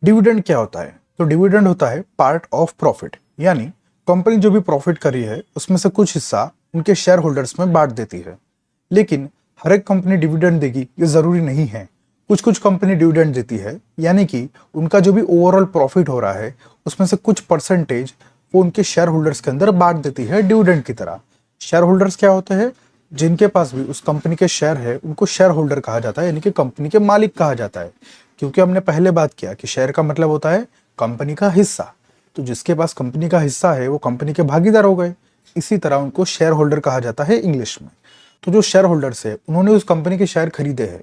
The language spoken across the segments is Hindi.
डिविडेंड क्या होता है? तो डिविडेंड होता है पार्ट ऑफ प्रॉफिट, यानी कंपनी जो भी प्रॉफिट करी है उसमें से कुछ हिस्सा उनके शेयर होल्डर्स में बांट देती है। लेकिन हर एक कंपनी डिविडेंड देगी ये जरूरी नहीं है। कुछ कुछ कंपनी डिविडेंड देती है, यानी कि उनका जो भी ओवरऑल प्रॉफिट हो रहा है उसमें से कुछ परसेंटेज वो उनके शेयर होल्डर्स के अंदर बांट देती है डिविडेंड की तरह। शेयर होल्डर्स क्या होते हैं? जिनके पास भी उस कंपनी के शेयर है उनको शेयर होल्डर कहा जाता है, यानी कि कंपनी के मालिक कहा जाता है। क्योंकि हमने पहले बात किया कि शेयर का मतलब होता है कंपनी का हिस्सा। तो जिसके पास कंपनी का हिस्सा है वो कंपनी के भागीदार हो गए। इसी तरह उनको शेयर होल्डर कहा जाता है इंग्लिश में। तो जो शेयर होल्डर्स है उन्होंने उस कंपनी के शेयर खरीदे हैं,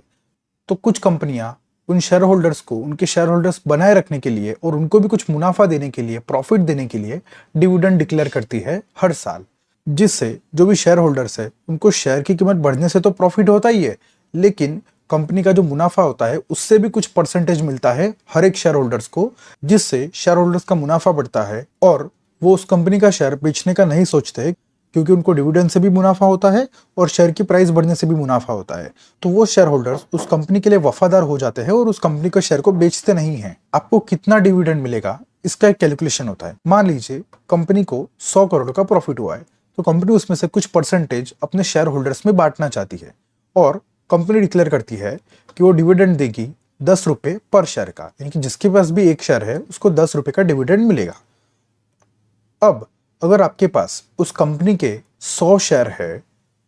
तो कुछ कंपनियां उन शेयर होल्डर्स को उनके शेयर होल्डर्स बनाए रखने के लिए और उनको भी कुछ मुनाफा देने के लिए, प्रॉफिट देने के लिए डिविडेंड डिक्लेयर करती है हर साल। जिससे जो भी शेयर होल्डर्स है उनको शेयर की कीमत बढ़ने से तो प्रॉफिट होता ही है, लेकिन कंपनी का जो मुनाफा होता है उससे भी कुछ परसेंटेज मिलता है हर एक शेयर होल्डर्स को, जिससे शेयर होल्डर्स का मुनाफा बढ़ता है और वो उस कंपनी का शेयर बेचने का नहीं सोचते, क्योंकि उनको डिविडेंड से भी मुनाफा होता है और शेयर की प्राइस बढ़ने से भी मुनाफा होता है। तो वो शेयर होल्डर्स उस कंपनी के लिए वफादार हो जाते हैं और उस कंपनी के शेयर को बेचते नहीं हैं। आपको कितना डिविडेंड मिलेगा इसका एक कैलकुलेशन होता है। मान लीजिए कंपनी को 100 करोड़ का प्रॉफिट हुआ है, तो कंपनी उसमें से कुछ परसेंटेज अपने शेयर होल्डर्स में बांटना चाहती है और कंपनी डिक्लेयर करती है कि वो डिविडेंड देगी 10 रुपए पर शेयर का, यानी कि जिसके पास भी एक शेयर है उसको 10 रुपए का डिविडेंड मिलेगा। अब अगर आपके पास उस कंपनी के 100 शेयर है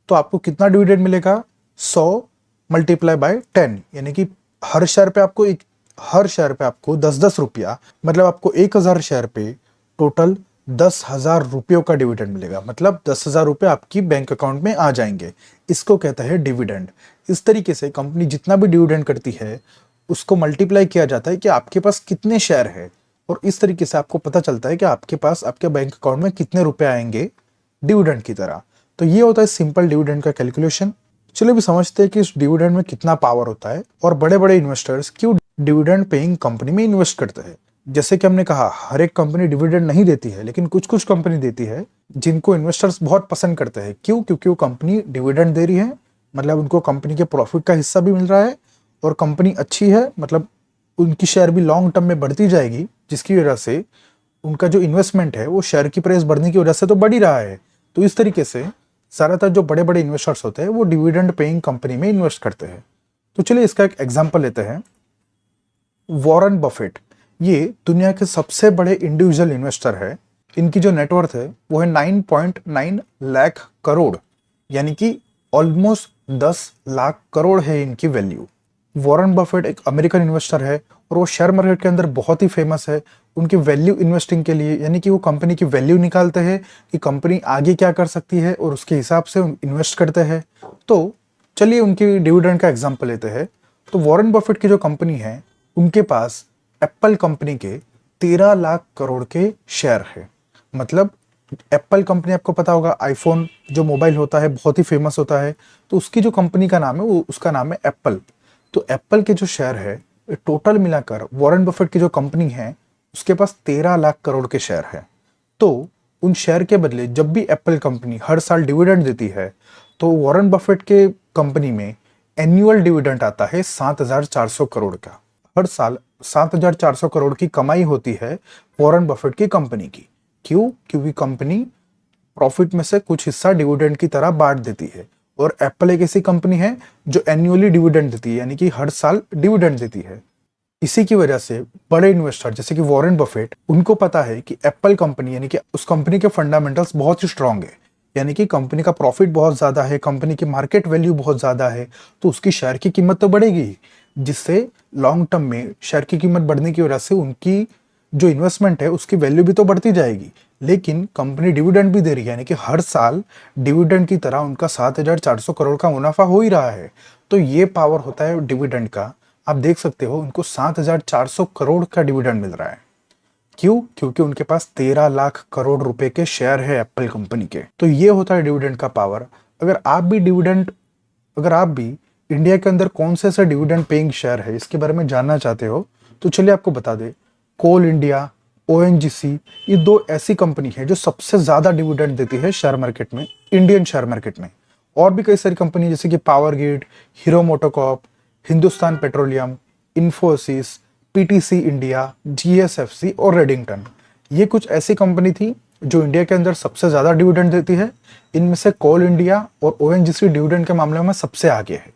तो आपको कितना डिविडेंड मिलेगा? 100 मल्टीप्लाई बाय 10, यानी कि हर शेयर पे आपको 10-10 रुपया, मतलब आपको 1000 शेयर पे टोटल 10,000 रुपयों का डिविडेंड मिलेगा। मतलब 10,000 रुपये आपकी बैंक अकाउंट में आ जाएंगे। इसको कहता है डिविडेंड। इस तरीके से कंपनी जितना भी डिविडेंड करती है उसको मल्टीप्लाई किया जाता है कि आपके पास कितने शेयर है, और इस तरीके से आपको पता चलता है कि आपके पास आपके बैंक अकाउंट में कितने रुपए आएंगे डिविडेंड की तरह। तो ये होता है सिंपल डिविडेंड का कैलकुलेशन। चलिए भी समझते हैं कि इस डिविडेंड में कितना पावर होता है और बड़े बड़े इन्वेस्टर्स क्यों डिविडेंड पेइंग कंपनी में इन्वेस्ट करते हैं। जैसे कि हमने कहा हर एक कंपनी डिविडेंड नहीं देती है, लेकिन कुछ कुछ कंपनी देती है जिनको इन्वेस्टर्स बहुत पसंद करते हैं। क्यों? क्योंकि वो कंपनी डिविडेंड दे रही है, मतलब उनको कंपनी के प्रॉफिट का हिस्सा भी मिल रहा है और कंपनी अच्छी है, मतलब उनकी शेयर भी लॉन्ग टर्म में बढ़ती जाएगी, जिसकी वजह से उनका जो इन्वेस्टमेंट है वो शेयर की प्राइस बढ़ने की वजह से तो बढ़ ही रहा है। तो इस तरीके से ज्यादातर जो बड़े बड़े इन्वेस्टर्स होते हैं वो डिविडेंड पेइंग कंपनी में इन्वेस्ट करते हैं। तो चलिए इसका एक एग्जांपल लेते हैं। वॉरेन बफेट, ये दुनिया के सबसे बड़े इंडिविजुअल इन्वेस्टर है। इनकी जो नेटवर्थ है वो है 9.9 लाख करोड़, यानी कि ऑलमोस्ट 10 लाख करोड़ है इनकी वैल्यू। वॉरेन बफेट एक अमेरिकन इन्वेस्टर है और वो शेयर मार्केट के अंदर बहुत ही फेमस है उनकी वैल्यू इन्वेस्टिंग के लिए, यानी कि वो कंपनी की वैल्यू निकालते हैं कि कंपनी आगे क्या कर सकती है और उसके हिसाब से इन्वेस्ट करते हैं। तो चलिए उनकी डिविडेंड का एग्जांपल लेते हैं। तो वॉरेन बफेट की जो कंपनी है उनके पास एप्पल कंपनी के 13 लाख करोड़ के शेयर है। मतलब एप्पल कंपनी, आपको पता होगा आईफोन जो मोबाइल होता है बहुत ही फेमस होता है, तो उसकी जो कंपनी का नाम है वो उसका नाम है एप्पल। तो एप्पल के जो शेयर है टोटल मिलाकर वॉरेन बफेट की जो कंपनी है उसके पास 13 लाख करोड़ के शेयर है। तो उन शेयर के बदले जब भी एप्पल कंपनी हर साल डिविडेंड देती है तो वॉरेन बफेट के कंपनी में एनुअल डिविडेंड आता है 7,400 करोड़ का। हर साल 7,400 करोड़ की कमाई होती है वॉरेन बफेट की कंपनी की। क्यों? क्योंकि कंपनी प्रॉफिट में से कुछ हिस्सा डिविडेंड की तरह बांट देती है और एप्पल एक ऐसी कंपनी है जो एनुअली डिविडेंड देती है, यानी कि हर साल डिविडेंड देती है। इसी की वजह से बड़े इन्वेस्टर जैसे कि वॉरेन बफेट, उनको पता है कि एप्पल कंपनी, यानी कि उस कंपनी के फंडामेंटल्स बहुत ही स्ट्रांग है, यानी कि कंपनी का प्रॉफिट बहुत ज्यादा है, कंपनी की मार्केट वैल्यू बहुत ज्यादा है, तो उसकी शेयर की कीमत तो बढ़ेगी, जिससे लॉन्ग टर्म में शेयर की कीमत बढ़ने की वजह से उनकी जो इन्वेस्टमेंट है उसकी वैल्यू भी तो बढ़ती जाएगी। लेकिन कंपनी डिविडेंड भी दे रही है, यानी कि हर साल डिविडेंड की तरह उनका 7,400 करोड़ का मुनाफा हो ही रहा है। तो ये पावर होता है डिविडेंड का। आप देख सकते हो उनको 7,400 करोड़ का डिविडेंड मिल रहा है। क्यों? क्योंकि उनके पास 13 लाख करोड़ रुपए के शेयर है एप्पल कंपनी के। तो ये होता है डिविडेंड का पावर। अगर आप भी इंडिया के अंदर कौन से ऐसे डिविडेंड पेइंग शेयर है इसके बारे में जानना चाहते हो तो चलिए आपको बता दे। कोल इंडिया, ओएनजीसी, ये दो ऐसी कंपनी है जो सबसे ज्यादा डिविडेंड देती है शेयर मार्केट में, इंडियन शेयर मार्केट में। और भी कई सारी कंपनी जैसे कि power grid, hero MotoCorp, Hindustan petroleum, Infosys, PTC India, GSFC और रेडिंगटन, ये कुछ ऐसी कंपनी थी जो इंडिया के अंदर सबसे ज़्यादा डिविडेंड देती है। इनमें से कोल इंडिया और ओएनजीसी डिविडेंड के मामले में सबसे आगे है।